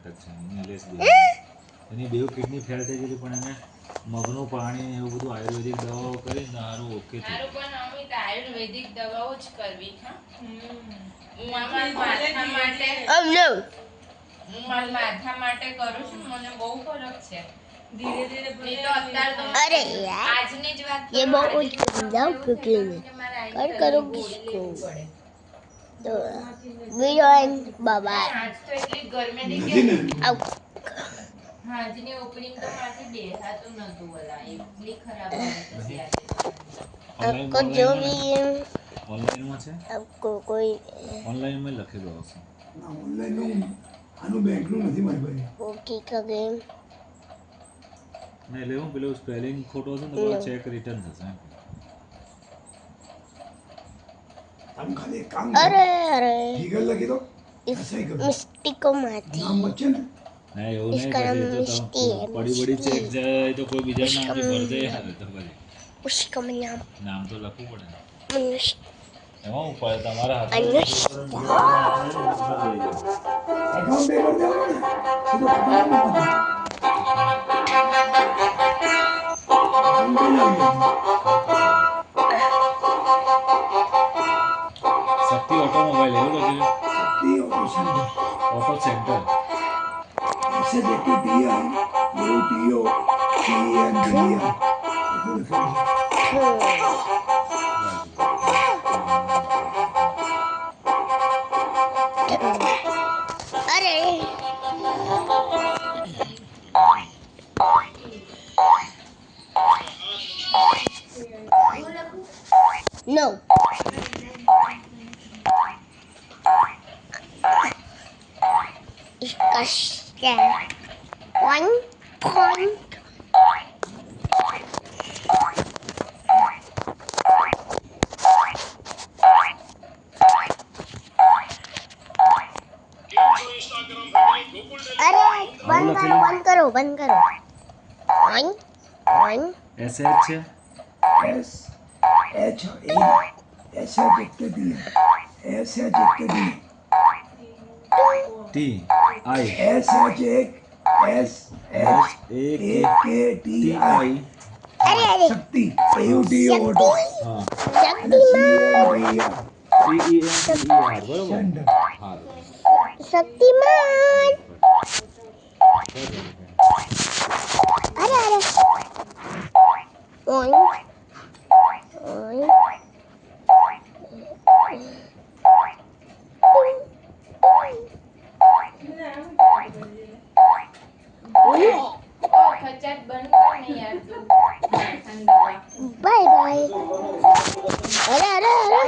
નાટક છે નિલેશ દેવ એની બેવ કિડની ફેલ થઈ ગયેલી પણ એને મગનું પાણી ને એવું બધું આયુર્વેદિક દવાઓ કરી ને સારું ઓકે થયું. સારું પણ અમિત આયુર્વેદિક દવાઓ જ કરવી હા. હું મારા માથા માટે હું મારા માથા માટે કરું છું મને બહુ ફરક છે. ધીરે ધીરે એ તો અત્યારે તો अरे यार આજની જ વાત ये बहुत गंदा कुकिंग है कर करो किसको तो वीडियो एंड बाय बाय આજ તો એટલી ગરમી નથી ને अब આજની ઓપનિંગ તો મારી બેહાતું નતું બોલા એટલી ખરાબ હાલત હતી આજે आपको जो भी ઓનલાઈનમાં છે आपको कोई ઓનલાઈનમાં લખેલું આવશે. ના ઓનલાઈન આનું બેંકનું નથી મારી પાસે. ओके का गेम ને એટલે હું પેલું સ્પેલિંગ ખોટો હશે ને તો ચેક રિટર્ન થશે. આમ ખાલી એક કામ अरे अरे ફિગર લખી દો इस ऐसा ही करो मिस्टी को मारती નામ વચ્ચે ને ના એવું નહીં इसका नाम પછી તો मिस्टी है પડી બડી ચેક જાય તો કોઈ બીજા નામથી ભર દે યાર તો પછી उसका नाम નામ તો લખવું પડે ને. मनुष्य એમાં ઉપર તમારા હાથમાં अनुष्का એકાઉન્ટ પે કરી દેવાનું ને સીધો ખાતામાં મૂકી દો. એકાઉન્ટ પે લાવી દો. શક્તિ ઓટોમોબાઈલ એવું લખ્યું છે? Shakti auto centre auto centre એસે જેટલું ટી આઈ એવું ટીઓ ટી એન ડી આઈ એટલું લખેલું છે. अरे नो इसका स्टैंड 1 अरे बंद करो वन એસ એચ છે એસ એચ એ એસ એચ એક કે ડી એસ એચ એક કે D T I S H એક એસ એચ એક એક કે ટી ટી આઈ આઈ अरे શક્તિ એયુ ટી ઓટો હા અને C N D R T E N T R બરોબર સેન્ટર હા शक्तिमान अरे अरे ओइन ओइन ખચાટ બંધ કર ને યાર તું बाय बाय अरे अरे अरे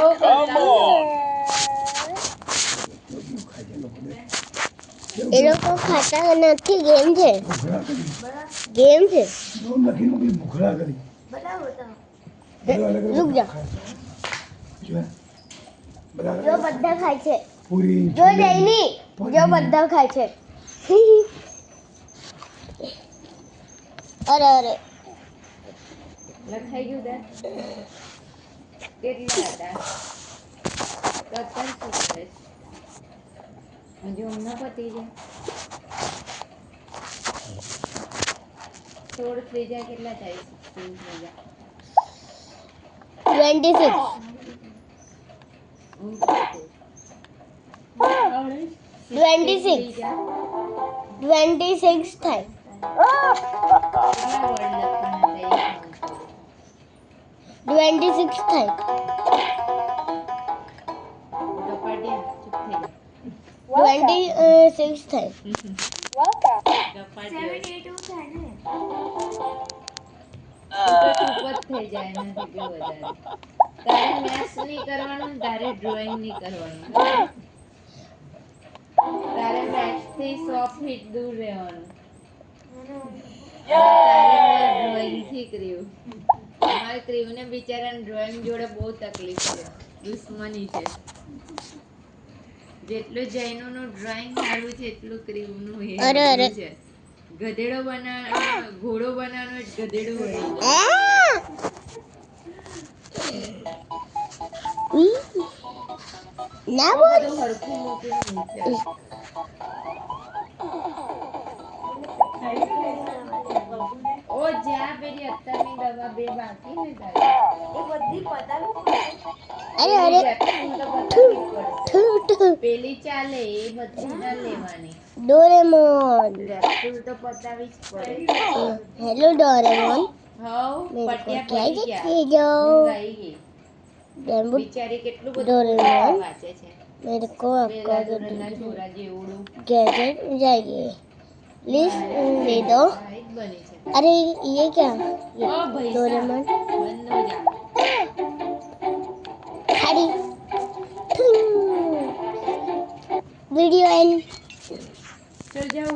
એ લોકો ખાતા નથી ગેમ છે ભૂખડા કરી ગેમ છે નામ લખીને મૂકી ભૂખડા કરી બધા અલગ રૂક અલગ જા જો બધા જો બધા ખાય છે પૂરી જો જઈની જો બધા ખાય છે અરે અરે લખાઈ ગયું દા કેટલા હતા તો અત્યારે શું કરે છે હજુ હમણાં પતી જાય 16 થઈ જાય કેટલા થાય 16 થઈ જાય 26 26 26 થાય કેટલા word લખવાના થાય 26 થાય કપાટિયા ચૂપ થઈ જા 26 થાય કપાટિયા ચૂપ જ થઈ જાય એનાથી બી વધારે તારે મેથ્સ નહીં કરવાનું તારે ડ્રોઈંગ નહીં કરવાનું તારે મેથ્સ થી 100 ફીટ દૂર રહેવાનું તારે ડ્રોઈંગ થી કર્યું અમારે ક્રીવને બિચારાને ડ્રોઈંગ જોડે બહુ તકલીફ છે દુશ્મની છે જેટલું જૈનોનું ડ્રોઈંગ સારું છે એટલું ક્રીવનું એ અરે, અરે. છે ગધેડો ઘોડો બનાવવાનો જ ગધેડો હોય ના બોલ બધું હરખું મૂકીને મૂકે. દવા બે બાકી ને તારી એ બધી પતાવી અરે અરે ઠુ ઠુ પેલી ચાલે એ બધી ના લેવાની ડોરેમોન રેપસુલ તો પતાવી જ પડે હેલો डोरेमोन હવ मेरे को પટ્યા क्या પડી चाहिए ગયા जो ઊંઘ આવી ગઈ बेम्बू બિચારી કેટલું બધું ડોરેમોન વાંચે છે मेरे को आपका પેલા ધોરણના છોરા જેવડું गैजेट चाहिए प्लीज दे दो હાઈટ બની છે अरे ये क्या ये ઓ ભાઈ डोरेमोन બંધ હો જા खाड़ी वीडियो एंड ચલ જાઓ